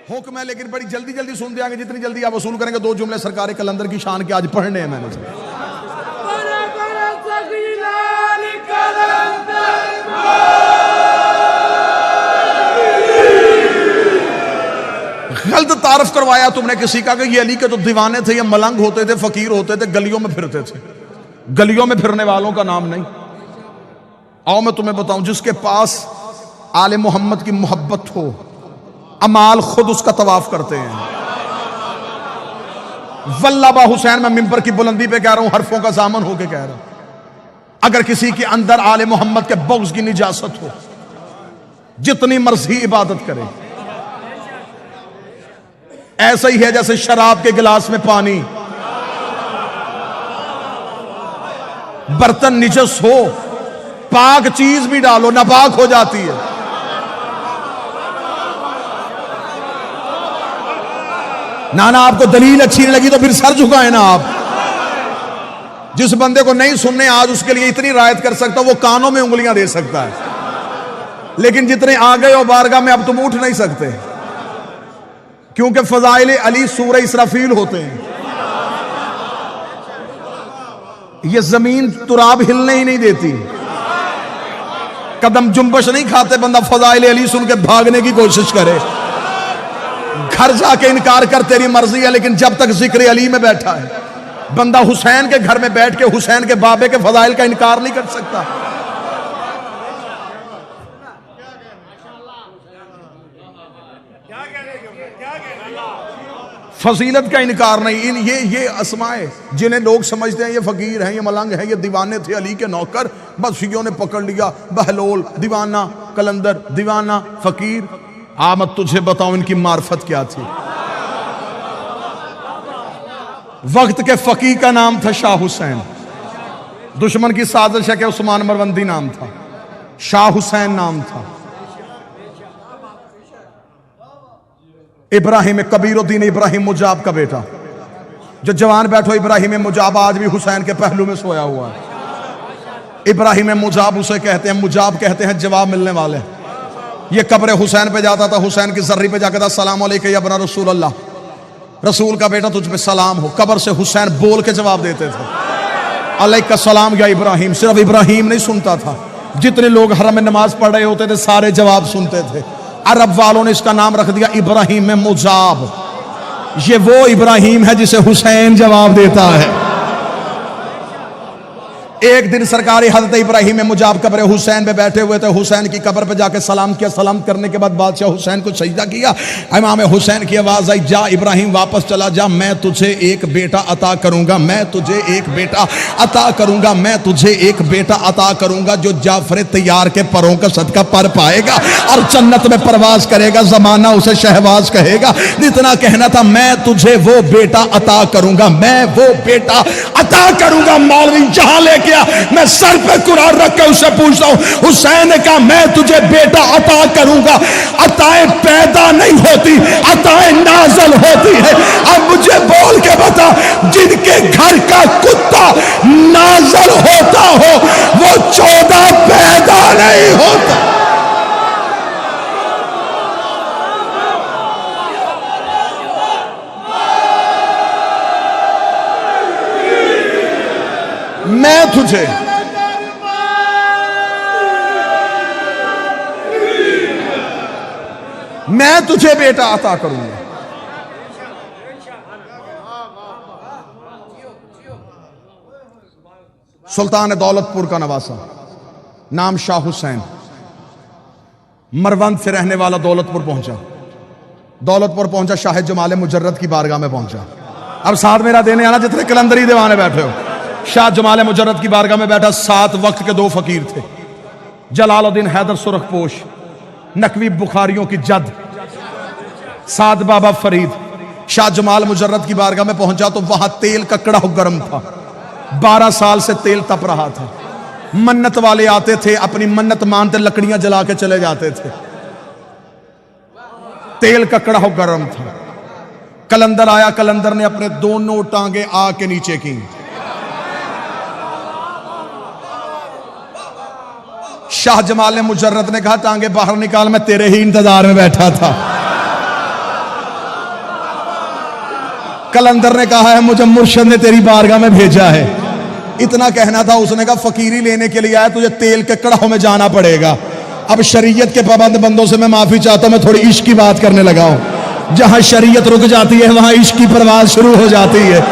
हुक्म है लेकिन बड़ी जल्दी जल्दी सुन देंगे, जितनी जल्दी आप वसूल करेंगे। दो जुमले सरकार कलंदर की शान के आज पढ़ने हैं मैंने। गलत तारफ करवाया तुमने किसी का कि ये अली के तो दीवाने थे, ये मलंग होते थे, फकीर होते थे, गलियों में फिरते थे। गलियों में फिरने वालों का नाम नहीं। आओ मैं तुम्हें बताऊं, जिसके पास आले मोहम्मद की मोहब्बत हो, अमाल खुद उसका तवाफ करते हैं। वल्लाबा हुसैन, मैं मिंबर की बुलंदी पे कह रहा हूं, हरफों का सामन होके कह रहा हूं। अगर किसी के अंदर आले मोहम्मद के बुग़्ज़ की निजासत हो, जितनी मर्जी इबादत करे। ऐसा ही है जैसे शराब के गिलास में पानी, बर्तन निजस हो, पाक चीज भी डालो नापाक हो जाती है। नाना आपको दलील अच्छी नहीं लगी तो फिर सर झुकाए ना आप। जिस बंदे को नहीं सुनने आज उसके लिए इतनी रायत कर सकता वो कानों में उंगलियां दे सकता है, लेकिन जितने आ गए हो बारगाह में अब तुम उठ नहीं सकते, क्योंकि फजाइल अली सूरह इसराफील होते हैं। ये जमीन तुराब हिलने ही नहीं देती, कदम जुम्बश नहीं खाते। बंदा फजाइल अली सुन के भागने की कोशिश करे, घर जाके इनकार कर तेरी मर्जी है, लेकिन जब तक जिक्र अली में बैठा है बंदा हुसैन के घर में बैठ के हुसैन के बाबे के फजाइल का इनकार नहीं कर सकता। फजीलत का इनकार नहीं। इन ये अस्माए जिन्हें लोग समझते हैं ये फकीर हैं, ये मलंग हैं, ये दीवाने थे अली के नौकर, बस शियों ने पकड़ लिया। बहलोल दीवाना, कलंदर दीवाना, फकीर। मैं तुझे बताऊं इनकी मार्फत क्या थी। वक्त के फकीर का नाम था शाह हुसैन। दुश्मन की साजिश है कि उस्मान मरवंदी नाम था, शाह हुसैन नाम था। इब्राहिम कबीरुद्दीन इब्राहिम मुजाब का बेटा। जो जवान बैठो, इब्राहिम मुजाब आज भी हुसैन के पहलू में सोया हुआ है। इब्राहिम मुजाब उसे कहते हैं, मुजाब कहते हैं जवाब मिलने वाले। ये कब्र हुसैन पे जाता था, हुसैन की जर्री पे जाकर था सलाम अलैका या बना रसूल अल्लाह, रसूल का बेटा तुझ पे सलाम हो। कब्र से हुसैन बोल के जवाब देते थे अलैका सलाम या इब्राहिम। सिर्फ इब्राहिम नहीं सुनता था, जितने लोग हरम में नमाज पढ़ रहे होते थे सारे जवाब सुनते थे। अरब वालों ने इसका नाम रख दिया इब्राहिम मुजाब। ये वो इब्राहिम है जिसे हुसैन जवाब देता है। एक दिन सरकारी हजरत इब्राहिम मुजाब कब्र हुसैन पे बैठे हुए थे। हुसैन की कब्र पे जाके सलाम किया। सलाम करने के बाद बादशाह हुसैन को सजदा किया। इमाम हुसैन की आवाज आई, जा इब्राहिम वापस चला जा, मैं तुझे एक बेटा अता करूंगा, मैं तुझे एक बेटा अता करूंगा, मैं तुझे एक बेटा अता करूंगा जो जाफर तैयार के परों का सदका पर पाएगा और जन्नत में परवाज करेगा, जमाना उसे शहबाज कहेगा। इतना कहना था, मैं तुझे वो बेटा अता करूंगा, मैं वो बेटा अता करूंगा। मौलवी जहां लेके मैं सर पे कुरान रख के उससे पूछता हूं, हुसैन ने कहा मैं तुझे बेटा अता करूंगा। अताएं पैदा नहीं होती, अताएं नाज़िल होती है। अब मुझे बोल के बता, जिनके घर का कुत्ता नाज़िल होता हो वो 14 पैदा नहीं होता। मैं तुझे बेटा अता करूंगा। सुल्तान दौलतपुर का नवासा, नाम शाह हुसैन, मरवंद से रहने वाला दौलतपुर पहुंचा। दौलतपुर पहुंचा, शाह जमाल मुजर्रद की बारगाह में पहुंचा। अब साथ मेरा देने आना जितने कलंदरी दीवाने बैठे हो। शाह जमाल मुजर्रद की बारगाह में बैठा। 7 वक्त के 2 फकीर थे, जलालुद्दीन हैदर सुरखपोश, नकवी बुखारियों की जद, साद बाबा फरीद। शाह जमाल मुजर्रद की बारगाह में पहुंचा तो वहां तेल ककड़ा गर्म था। 12 साल से तेल तप रहा था। मन्नत वाले आते थे, अपनी मन्नत मानते लकड़ियां जला के चले जाते थे। तेल ककड़ा गर्म था। कलंदर आया, कलंदर ने अपने दोनों टांगे आग के नीचे की। शाह जमाल मुजर्रद ने कहा टांगे बाहर निकाल, मैं तेरे ही इंतजार में बैठा था। कलंदर ने कहा है मुझे मुर्शिद ने तेरी बारगाह में भेजा है। इतना कहना था, उसने कहा फकीरी लेने के लिए आया, तुझे तेल के कड़ाहों में जाना पड़ेगा। अब शरीयत के पाबंद बंदों से मैं माफी चाहता हूं, मैं थोड़ी इश्क की बात करने लगा हूं। जहां शरीयत रुक जाती है वहां इश्क की परवाज शुरू हो जाती है।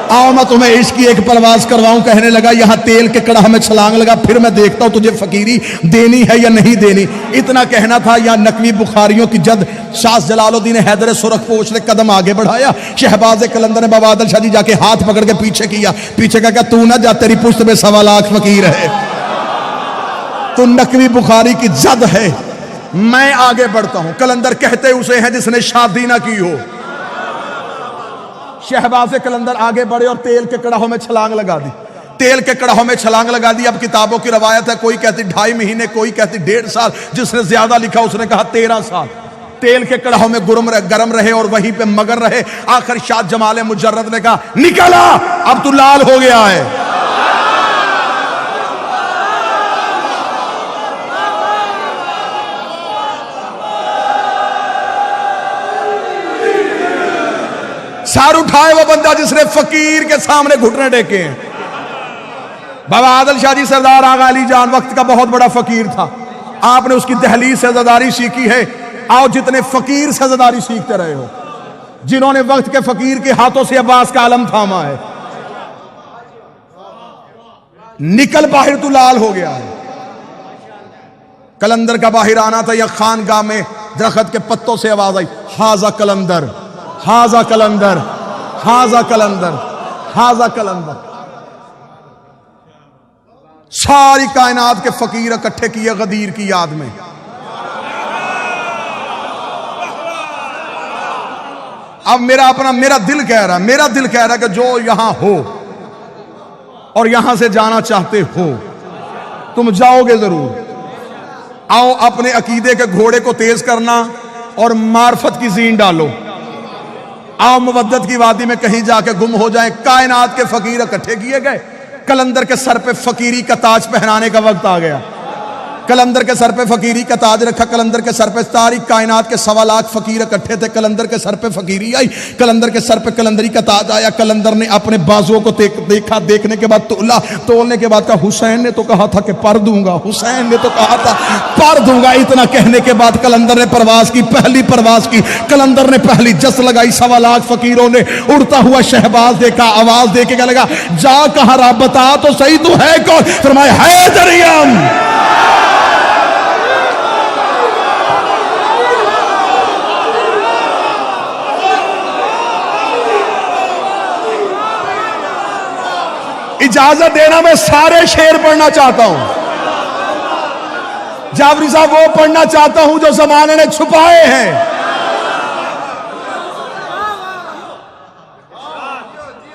आओ मैं तुम्हें इश्क की एक परवाज करवाऊं। कहने लगा यहां तेल के कड़ाह में छलांग लगा, फिर मैं देखता हूं तुझे फकीरी देनी है या नहीं देनी। इतना कहना था, या नकवी बुखारियों की जद शाह जलालुद्दीन हैदर सुरखपोश ने कदम आगे बढ़ाया। शहबाज कलंदर ने बाबा आदिल शाह जी जाके हाथ पकड़ के पीछे किया। पीछे का क्या, तू ना जा, तेरी पुश्त में 1.25 लाख फकीर है। तो नकवी बुखारी की जद है, मैं आगे बढ़ता हूं। कलंदर कहते उसे हैं जिसने शादी ना की हो। शहबाज कलंदर आगे बढ़े और तेल के कड़ाहों में छलांग लगा दी। तेल के कड़ाहों में छलांग लगा दी। अब किताबों की रवायत है, कोई कहती 2.5 महीने, कोई कहती 1.5 साल। जिसने ज्यादा लिखा उसने कहा 13 साल तेल के कड़ाहों में गरम रहे और वहीं पे मगर रहे। आखिर शाह जमाल मुजर्रद ने कहा निकला, अब तू लाल हो गया है। सार उठाए वो बंदा जिसने फकीर के सामने घुटने टेके हैं। बाबा आदिल शाह जी सरदार आगा अली जान वक्त का बहुत बड़ा फकीर था। आपने उसकी दहलीज से ज़दारी सीखी है। आओ जितने फकीर से ज़दारी सीखते रहे हो, जिन्होंने वक्त के फकीर के हाथों से अब्बास का आलम थामा है, निकल बाहर तू लाल हो गया है। कलंदर का बाहर आना था, या खानगाह में दरख्त के पत्तों से आवाज आई, हाजा कलंदर, हाजा कलंदर, हाजा कलंदर, हाजा कलंदर। सारी कायनात के फकीर इकट्ठे किए गदीर की याद में। अब मेरा दिल कह रहा है कि जो यहां हो और यहां से जाना चाहते हो, तुम जाओगे जरूर। आओ अपने अकीदे के घोड़े को तेज करना और मार्फत की जीन डालो। आओ मुवद्दत की वादी में कहीं जाके गुम हो जाए। कायनात के फकीर इकट्ठे किए गए। कलंदर के सर पे फकीरी का ताज पहनाने का वक्त आ गया। कलंदर के सर पे फकीरी का ताज रखा। कलंदर के सर पे सारी कायनात के 1.25 लाख फकीर इकट्ठे थे। कलंदर के सर पे फकीरी आई। कलंदर के सर पे कलंदरी का ताज आया। कलंदर ने अपने बाजुओं को देखा। देखने के बाद तोला। तोलने के बाद कहा हुसैन ने तो कहा था कि पर दूंगा, हुसैन ने तो कहा था पर दूंगा। इतना कहने के बाद कलंदर ने परवाज की, पहली परवाज की। कलंदर ने पहली जस लगाई। 1.25 लाख फकीरों ने उड़ता हुआ शहबाज देखा। आवाज दे के लगा, जा कहा रहा, बता तो सही तू है कौन? फरमाया हैदरियम। इजाजत देना, मैं सारे शेर पढ़ना चाहता हूं। जाफरी साहब वो पढ़ना चाहता हूं जो जमाने ने छुपाए हैं।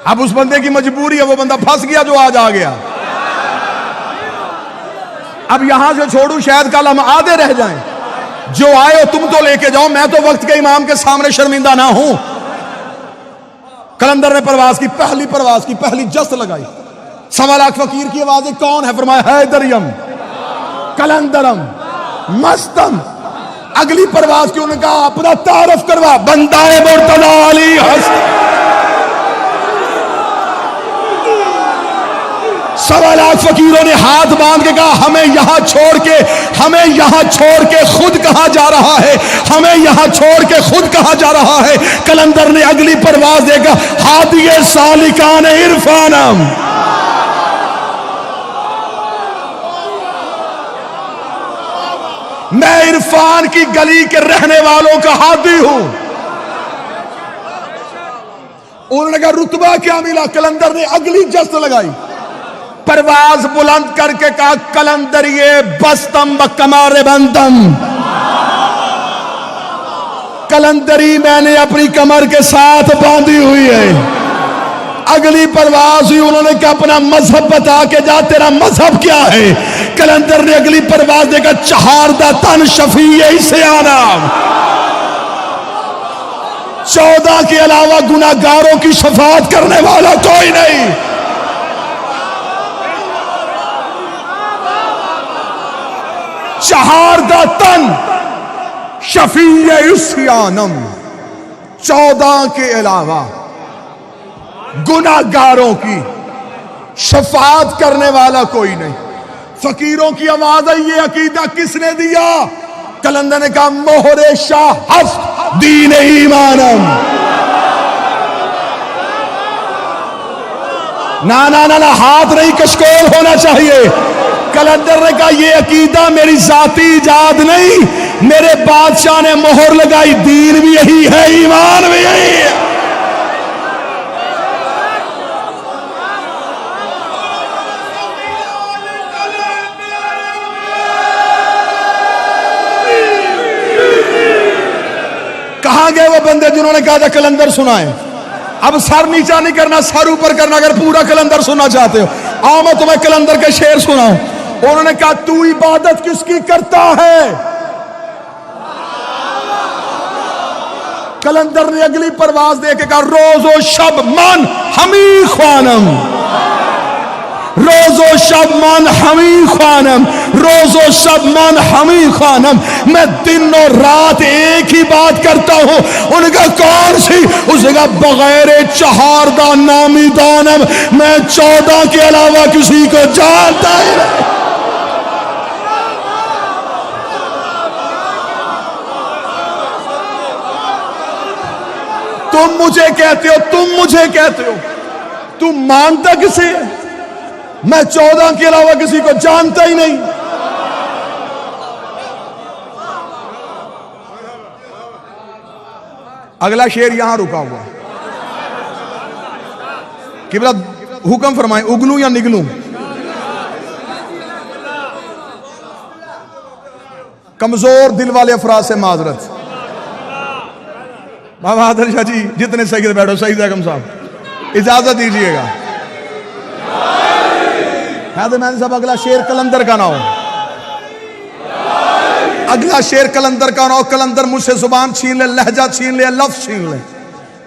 अब उस बंदे की मजबूरी है, वो बंदा फंस गया जो आज आ गया। अब यहां से छोड़ू, शायद कल हम आधे रह जाएं। जो आए हो तुम तो लेके जाओ, मैं तो वक्त के इमाम के सामने शर्मिंदा ना हूं। कलंदर ने परवाज की, पहली परवाज की, पहली जस्त लगाई। 1.25 लाख फकीर की आवाजें कौन है? फरमाया हैदरियम, कलंदरम, मस्तम। अगली परवाज की उन्होंने कहा अपना तारफ करवा, बंदाए मुर्तजा अली हसन। 1.25 लाख फकीरों ने हाथ बांध के कहा हमें यहां छोड़ के खुद कहां जा रहा है, हमें यहां छोड़ के खुद कहां जा रहा है। कलंदर ने अगली परवाज देगा, हादिए सालिकान इरफानम। मैं इरफान की गली के रहने वालों का हादी हूं। उन्होंने कहा रुतबा क्या मिला? कलंदर ने अगली जस्त लगाई, परवाज बुलंद करके कहा कलंदरिए बस्तम ब कमारे बंदम। कलंदरी मैंने अपनी कमर के साथ बांधी हुई है। अगली परवाज हुई, उन्होंने कहा अपना मजहब बता के जा, तेरा मजहब क्या है? कलंदर ने अगली परवाज देकर चहारदा तन शफी इसे आना। 14 के अलावा गुनाहगारों की शफाअत करने वाला कोई नहीं। चहारदा तन शफी इस्यानम, 14 के अलावा गुनाहगारों की शफाअत करने वाला कोई नहीं। फकीरों की आवाज है, ये अकीदा किसने दिया? कलंदर ने कहा मोहरे शाह हफ्त दीन ईमानम। ना ना ना ना, हाथ नहीं कशकोल होना चाहिए। कलंदर ने कहा ये अकीदा मेरी जाती इजाद नहीं, मेरे बादशाह ने मोहर लगाई, दीन भी यही है, ईमान भी यही है। कहां गए वो बंदे जिन्होंने कहा था कलंदर सुनाए? अब सर नीचा नहीं करना, सर ऊपर करना। अगर पूरा कलंदर सुनना चाहते हो, आओ मैं तुम्हें कलंदर के शेर सुनाऊं। उन्होंने कहा तू इबादत किसकी करता है? कलंदर ने अगली परवाज दे के कहा रोजो शब मन हमी ख्वानम, रोजो शब मन हमी ख्वानम, रोजो शब मन हमी ख्वानम। मैं दिन और रात एक ही बात करता हूं। उनका कौन सी? उसका बगैर चहारदा नामी दानम, मैं 14 के अलावा किसी को जानता ही नहीं। तुम मुझे कहते हो, तुम मुझे कहते हो, तुम मानता किसे है? मैं 14 के अलावा किसी को जानता ही नहीं। अगला शेर यहां रुका हुआ कि बड़ा हुक्म फरमाए, उगलू या निगलू? कमजोर दिल वाले अफराद से माजरत। बाबा आदर शाह जी जितने सही बैठो, सही जगम साहब इजाजत दीजिएगा। मैन साहब अगला शेर कलंदर का ना हो, अगला शेर कलंदर का ना हो। कलंदर मुझसे जुबान छीन ले, लहजा छीन ले, लफ्ज छीन ले,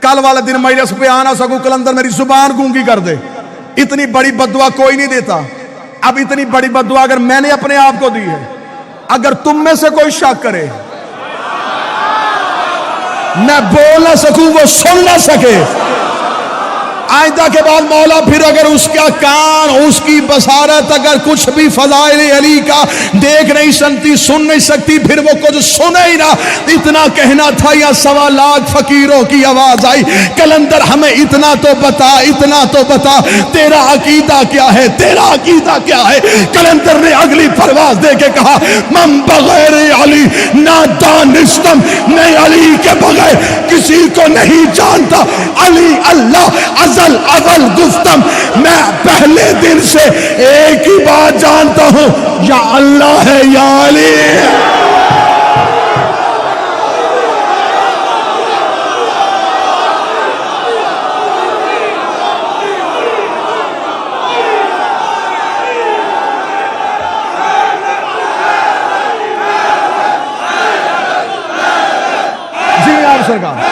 कल वाला दिन मजलिस पे आ ना सकूं, कलंदर मेरी जुबान गूंगी कर दे। इतनी बड़ी बद्दुआ कोई नहीं देता। अब इतनी बड़ी बद्दुआ अगर मैंने अपने आप को दी है, अगर तुम में से कोई शक करे, मैं बोल ना सकूं, वो सुन ना सके, आइंदा के बाद मौला फिर अगर उसका कान, उसकी बसारत अगर कुछ भी फजाइल अली का देख नहीं सकती, सुन नहीं सकती, फिर वो कुछ सुने ही ना। इतना कहना था या 1.25 लाख फकीरों की आवाज आई, कलंदर हमें इतना तो बता, इतना तो बता, तेरा अकीदा क्या है, तेरा अकीदा क्या है? कलंदर ने अगली परवाज दे के कहा मम बगैर अली ना दानिस्तम, मैं अली के बगैर किसी को नहीं जानता। अली अल्लाह अजल अवल गुफ्तम, मैं पहले दिन से एक ही बात जानता हूं, या अल्लाह है या अली है। जी आप सरकार,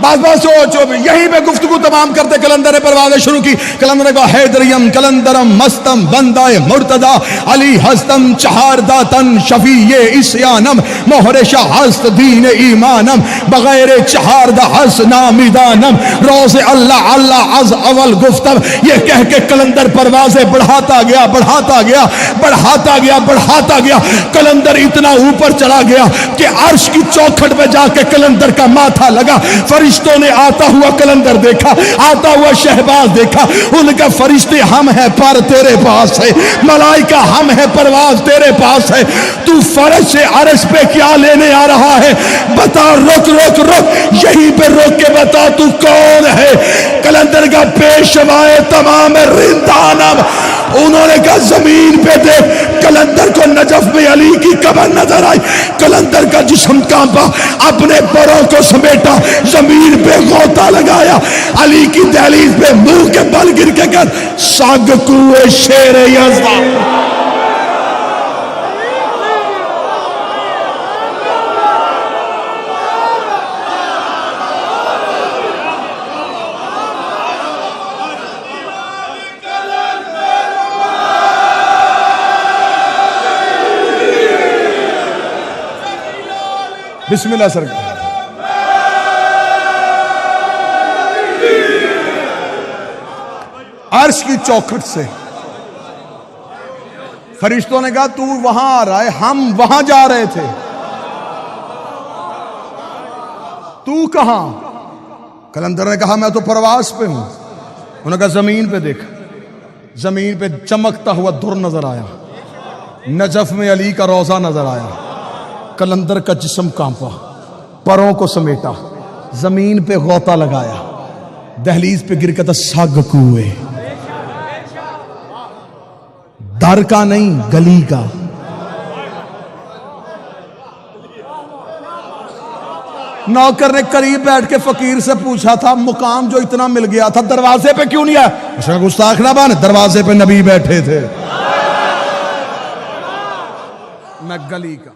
बस बस जो यहीं पे गुफ्तगू तमाम करते कलंदर ने परवाज़ें शुरू की। कलंदर ने कहा हैदरियम कलंदरम मस्तम बंदाए मुर्तदा अली हस्तम चहारदा तन शफी ये इसयानम मोहरे शाह हस्त दीन ईमानम बगैर चहारदा हस नामिदानम रोज़े अल्लाह अल्लाह अज अवल गुफ्तम। ये कह के कलंदर परवाज़ें बढ़ाता गया, बढ़ाता गया, बढ़ाता गया, बढ़ाता गया। कलंदर इतना ऊपर चला गया कि अर्श की चौखट पे जाके कलंदर का माथा लगा। फरिश्तों ने आता हुआ कलंदर देखा, आता हुआ शहबाज देखा। उनका फरिश्ते हम हैं पर तेरे पास है, मलाइका हम हैं परवाज तेरे पास है। तू फर्श से अर्श पे क्या लेने आ रहा है? बता, रुक रुक रुक, यहीं पे रोक के बता तू कौन है? कलंदर का पेशवाए तमाम रिंदानम। उन्होंने कहा जमीन पे देख। कलंदर को नजफ में अली की कब्र नजर आई। कलंदर का जिस्म कांपा, अपने परों को समेटा, जमीन पे गोता लगाया, अली की दहलीज पे मुंह के बल गिर के कर साग कुए शेर यज़्दा। बिस्मिल्लाह सरकार। अर्श की चौखट से फरिश्तों ने कहा तू वहां आ रहा है, हम वहां जा रहे थे, तू कहां? कलंदर ने कहा मैं तो परवास पे हूं। उन्होंने कहा जमीन पे देख। जमीन पे चमकता हुआ दुर नजर आया, नजफ में अली का रोजा नजर आया। कलंदर का जिस्म कांपा, परों को समेटा, जमीन पे गौता लगाया, दहलीज पे गिर के तो सग कुए। दर का नहीं, गली का। नौकर ने करीब बैठ के फकीर से पूछा था मुकाम जो इतना मिल गया था दरवाजे पे क्यों नहीं आया? उसने गुस्ताख ना बन, दरवाजे पे नबी बैठे थे। मैं गली का।